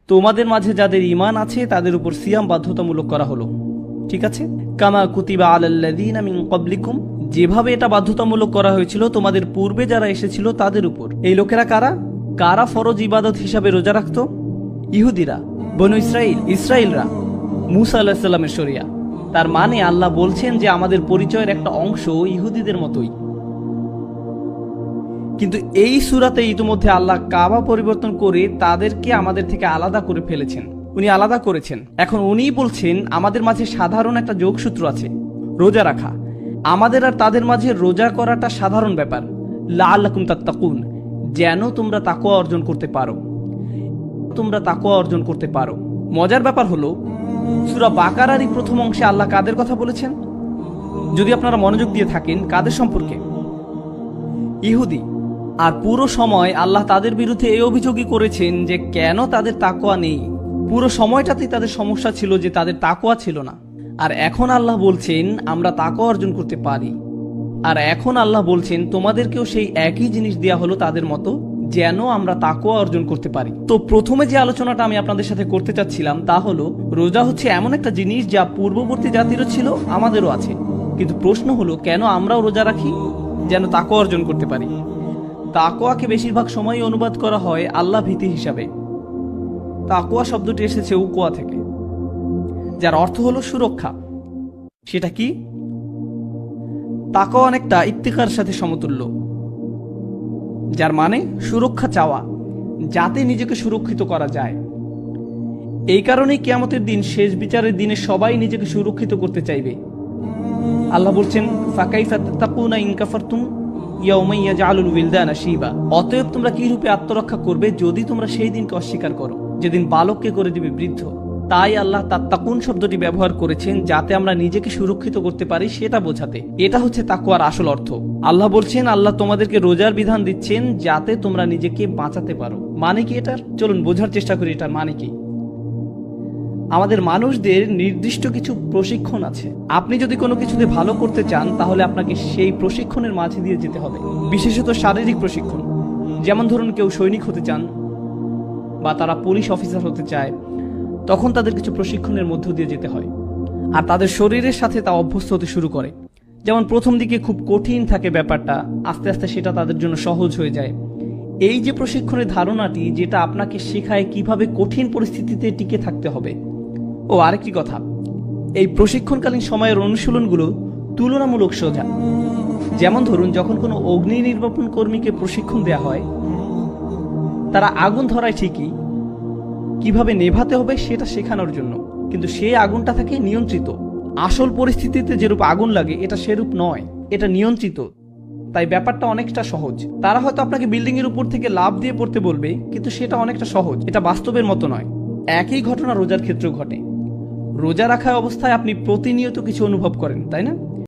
তোমাদের মাঝে যাদের ঈমান আছে তাদের উপর সিয়াম বাধ্যতামূলক করা হলো। ঠিক আছে, কামা কুতিবা আলাল্লাযীনা মিন ক্বাবলিকুম, যেভাবে এটা বাধ্যতামূলক করা হয়েছিল তোমাদের পূর্বে যারা এসেছিল তাদের উপর। এই লোকেরা কারা? কারা ফরজ ইবাদত হিসাবে রোজা রাখত? ইহুদিরা, বনু ইসরাইলরা, মুসা আলাইহিস সালামের শরিয়া। তার মানে আল্লাহ বলছেন যে আমাদের পরিচয়ের একটা অংশ ইহুদিদের মতোই। কিন্তু এই সূরাতে ইতিমধ্যে আল্লাহ কাবা পরিবর্তন করে তাদেরকে আমাদের থেকে আলাদা করে ফেলেছেন। উনি আলাদা করেছেন। এখন উনিই বলছেন আমাদের মাঝে সাধারণ একটা যোগসূত্র আছে, রোজা রাখা। আমাদের আর তাদের মাঝে রোজা করাটা সাধারণ ব্যাপার। লাআল্লাকুম তাত্তাকুন, যেন তোমরা তাকওয়া অর্জন করতে পারো। মজার ব্যাপার হলো সূরা বাকারারই প্রথম অংশে আল্লাহ কাদের কথা বলেছেন? যদি আপনারা মনোযোগ দিয়ে থাকেন, কাদের সম্পর্কে? ইহুদি। আর পুরো সময় আল্লাহ তাদের বিরুদ্ধে এই অভিযোগই করেছেন যে কেন তাদের তাকওয়া নেই। পুরো সময়টাতেই তাদের সমস্যা ছিল যে তাদের তাকওয়া ছিল না। আর এখন আল্লাহ বলছেন আমরা তাকওয়া অর্জন করতে পারি। আর এখন আল্লাহ বলছেন তোমাদেরকেও সেই একই জিনিস দেয়া হলো তাদের মতো, যেন আমরা তাকওয়া অর্জন করতে পারি। তো প্রথমে যে আলোচনাটা আমি আপনাদের সাথে করতে চাচ্ছিলাম তা হলো, রোজা হচ্ছে এমন একটা জিনিস যা পূর্ববর্তী জাতিরও ছিল, আমাদেরও আছে। কিন্তু প্রশ্ন হলো কেন আমরাও রোজা রাখি? যেন তাকওয়া অর্জন করতে পারি। তাকওয়াকে বেশিরভাগ সময়ই অনুবাদ করা হয় আল্লাহ ভীতি হিসাবে। তাকওয়া শব্দটি এসেছে উকওয়া থেকে, যার অর্থ হলো সুরক্ষা। সেটা কি? তাকওয়া অনেকটা ইত্তিকার সাথে সমতুল্য, যার মানে সুরক্ষা চাওয়া, যাতে নিজেকে সুরক্ষিত করা যায়। এই কারণেই কিয়ামতের দিন, শেষ বিচারের দিনে সবাই নিজেকে সুরক্ষিত করতে চাইবে। আল্লাহ বলছেন ফাকাইফা তাত্তাকুনা ইন কাফারতুম ইয়াওমা ইয়াজআলুল উইলদানা শিবা, অতএব তোমরা কি রূপে আত্মরক্ষা করবে যদি তোমরা সেই দিনকে অস্বীকার করো, যেদিন বালককে করে দিবে বৃদ্ধ। তাই আল্লাহ তাত্তাকুন শব্দটি ব্যবহার করেছেন যাতে আমরা নিজেকে সুরক্ষিত করতে পারি, সেটা বোঝাতে। এটা হচ্ছে তাকওয়ার আসল অর্থ। আল্লাহ বলছেন আল্লাহ তোমাদেরকে রোজার বিধান দিচ্ছেন যাতে তোমরা নিজেকে বাঁচাতে পারো। মানে কি এটার? চলুন বোঝার চেষ্টা করি এটার মানে কি। আমাদের মানুষদের নির্দিষ্ট কিছু প্রশিক্ষণ আছে। আপনি যদি কোনো কিছুতে ভালো করতে চান তাহলে আপনাকে সেই প্রশিক্ষণের মাঝে দিয়ে যেতে হবে। বিশেষত শারীরিক প্রশিক্ষণ। যেমন ধরুন কেউ সৈনিক হতে চান বা তারা পুলিশ অফিসার হতে চায়, তখন তাদের কিছু প্রশিক্ষণের মধ্য দিয়ে যেতে হয়। আর তাদের শরীরের সাথে তা অভ্যস্ত হতে শুরু করে। যেমন প্রথম দিকে খুব কঠিন থাকে ব্যাপারটা, আস্তে আস্তে সেটা তাদের জন্য সহজ হয়ে যায়। এই যে প্রশিক্ষণের ধারণাটি, যেটা আপনাকে শেখায় কিভাবে কঠিন পরিস্থিতিতে টিকে থাকতে হবে। ও আরেকটি কথা, এই প্রশিক্ষণকালীন সময়ের অনুশীলনগুলো তুলনামূলক সোজা। যেমন ধরুন যখন কোনো অগ্নি নির্বাপন কর্মীকে প্রশিক্ষণ দেয়া হয়, তারা আগুন ধরায় ঠিকই, কিভাবে নেভাতে হবে সেটা শেখানোর জন্য, কিন্তু সেই আগুনটা থাকে নিয়ন্ত্রিত। আসল পরিস্থিতিতে যেরূপ আগুন লাগে এটা সেরূপ নয়, এটা নিয়ন্ত্রিত। তাই ব্যাপারটা অনেকটা সহজ। তারা হয়তো আপনাকে বিল্ডিং এর উপর থেকে লাফ দিয়ে পড়তে বলবে, কিন্তু সেটা অনেকটা সহজ, এটা বাস্তবের মতো নয়। একই ঘটনা রোজার ক্ষেত্রেও ঘটে। রোজা রাখা অবস্থায় আপনি প্রতিনিয়ত কিছু অনুভব করেন, তাই না?